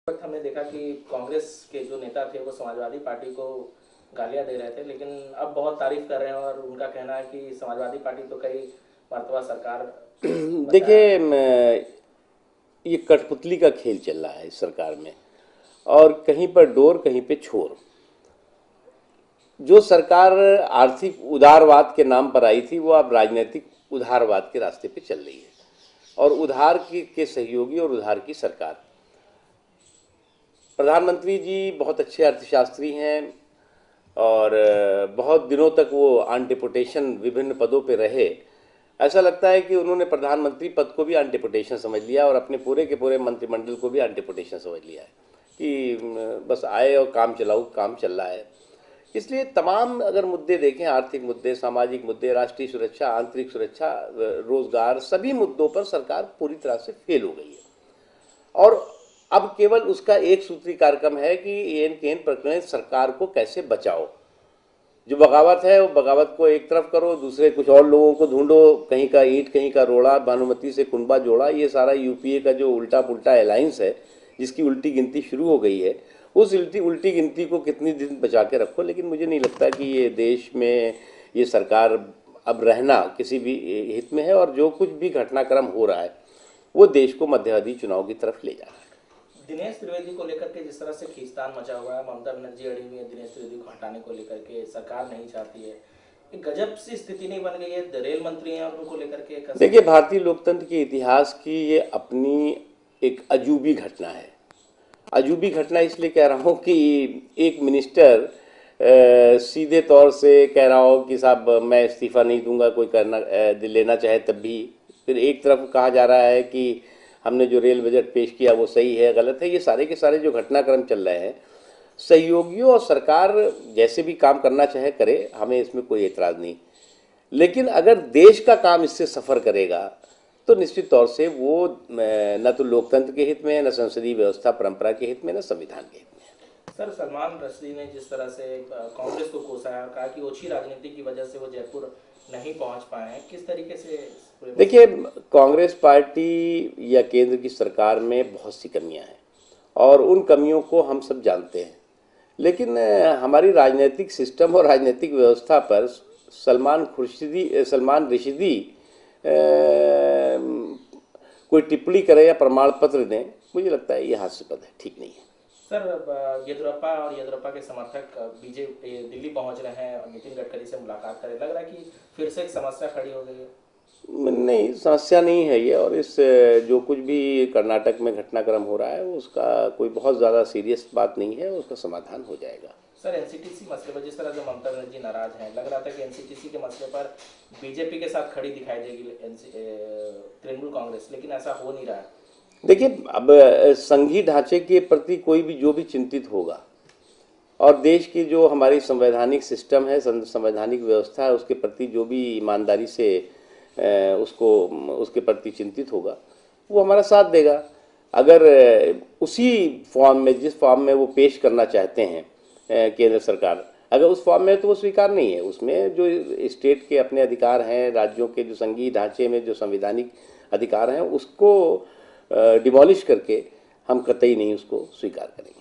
वक्त हमने देखा कि कांग्रेस के जो नेता थे वो समाजवादी पार्टी को गालियां दे रहे थे, लेकिन अब बहुत तारीफ कर रहे हैं और उनका कहना है कि समाजवादी पार्टी तो कई मर्तबा सरकार बताया देखिए, है। ये कठपुतली का खेल चल रहा है इस सरकार में। और कहीं पर डोर कहीं पे छोर। जो सरकार आर्थिक उदारवाद के नाम पर आई थी वो अब राजनीतिक उदारवाद के रास्ते पे चल रही है। और उधार के सहयोगी और उधार की सरकार। प्रधानमंत्री जी बहुत अच्छे अर्थशास्त्री हैं और बहुत दिनों तक वो ऑन डेपुटेशन विभिन्न पदों पे रहे। ऐसा लगता है कि उन्होंने प्रधानमंत्री पद को भी ऑन डेपुटेशन समझ लिया और अपने पूरे के पूरे मंत्रिमंडल को भी ऑन डेपुटेशन समझ लिया है कि बस आए और काम चलाओ, काम चल रहा है। इसलिए तमाम अगर मुद्दे देखें, आर्थिक मुद्दे, सामाजिक मुद्दे, राष्ट्रीय सुरक्षा, आंतरिक सुरक्षा, रोजगार, सभी मुद्दों पर सरकार पूरी तरह से फेल हो गई है। और अब केवल उसका एक सूत्री कार्यक्रम है कि एन के एन प्रकरण सरकार को कैसे बचाओ। जो बगावत है वो बगावत को एक तरफ करो, दूसरे कुछ और लोगों को ढूंढो, कहीं का ईंट कहीं का रोड़ा, भानुमती से कुंबा जोड़ा। ये सारा यूपीए का जो उल्टा पुल्टा अलायंस है, जिसकी उल्टी गिनती शुरू हो गई है, उस उल्टी गिनती को कितनी दिन बचा के रखो। लेकिन मुझे नहीं लगता कि ये देश में ये सरकार अब रहना किसी भी हित में है। और जो कुछ भी घटनाक्रम हो रहा है वो देश को मध्यावधि चुनाव की तरफ ले जा रहा है। दिनेश त्रिवेदी को लेकर के जिस तरह से खींचतान मचा हुआ है, ममता बनर्जी अड़ी हुई है दिनेश त्रिवेदी को हटाने को लेकर के, सरकार नहीं चाहती है। एक गजब सी स्थिति नहीं बन गई है, रेल मंत्री हैं और उनको लेकर के देखिए, भारतीय लोकतंत्र के इतिहास की ये अपनी एक अजूबी घटना है। अजूबी घटना इसलिए कह रहा हूँ कि एक मिनिस्टर सीधे तौर से कह रहा हो कि साहब मैं इस्तीफ़ा नहीं दूंगा, कोई करना लेना चाहे तब भी। फिर एक तरफ कहा जा रहा है कि हमने जो रेल बजट पेश किया वो सही है, गलत है। ये सारे के सारे जो घटनाक्रम चल रहे हैं, सहयोगियों और सरकार जैसे भी काम करना चाहे करे, हमें इसमें कोई एतराज़ नहीं। लेकिन अगर देश का काम इससे सफ़र करेगा तो निश्चित तौर से वो न तो लोकतंत्र के हित में है, न संसदीय व्यवस्था परंपरा के हित में, न संविधान के हित में है। सर, सलमान रश्दी ने जिस तरह से कांग्रेस को कोसा है और कहा कि ओछी राजनीति की वजह से वो जयपुर नहीं पहुंच पाए हैं, किस तरीके से देखिए, कांग्रेस पार्टी या केंद्र की सरकार में बहुत सी कमियां हैं और उन कमियों को हम सब जानते हैं। लेकिन हमारी राजनीतिक सिस्टम और राजनीतिक व्यवस्था पर सलमान रशिदी कोई टिप्पणी करे या प्रमाण पत्र दें, मुझे लगता है ये हास्यास्पद है, ठीक नहीं है। सर, येदियुरप्पा और येदियुरप्पा के समर्थक बीजेपी दिल्ली पहुंच रहे हैं और नितिन गडकरी से मुलाकात करें, लग रहा है कि फिर से एक समस्या खड़ी हो गई है। नहीं, समस्या नहीं है ये। और इस जो कुछ भी कर्नाटक में घटनाक्रम हो रहा है उसका कोई बहुत ज़्यादा सीरियस बात नहीं है, उसका समाधान हो जाएगा। सर, एनसीटीसी मसले पर जिस तरह से ममता बनर्जी नाराज हैं, लग रहा था कि एनसीटीसी के मसले पर बीजेपी के साथ खड़ी दिखाई देगी तृणमूल कांग्रेस, लेकिन ऐसा हो नहीं रहा है। देखिए, अब संघीय ढांचे के प्रति कोई भी जो भी चिंतित होगा और देश की जो हमारी संवैधानिक सिस्टम है, संवैधानिक व्यवस्था है, उसके प्रति जो भी ईमानदारी से उसके प्रति चिंतित होगा, वो हमारा साथ देगा। अगर उसी फॉर्म में, जिस फॉर्म में वो पेश करना चाहते हैं केंद्र सरकार, अगर उस फॉर्म में तो वो स्वीकार नहीं है। उसमें जो स्टेट के अपने अधिकार हैं, राज्यों के जो संघीय ढांचे में जो संवैधानिक अधिकार हैं, उसको डिमोलिश करके हम कतई नहीं उसको स्वीकार करेंगे।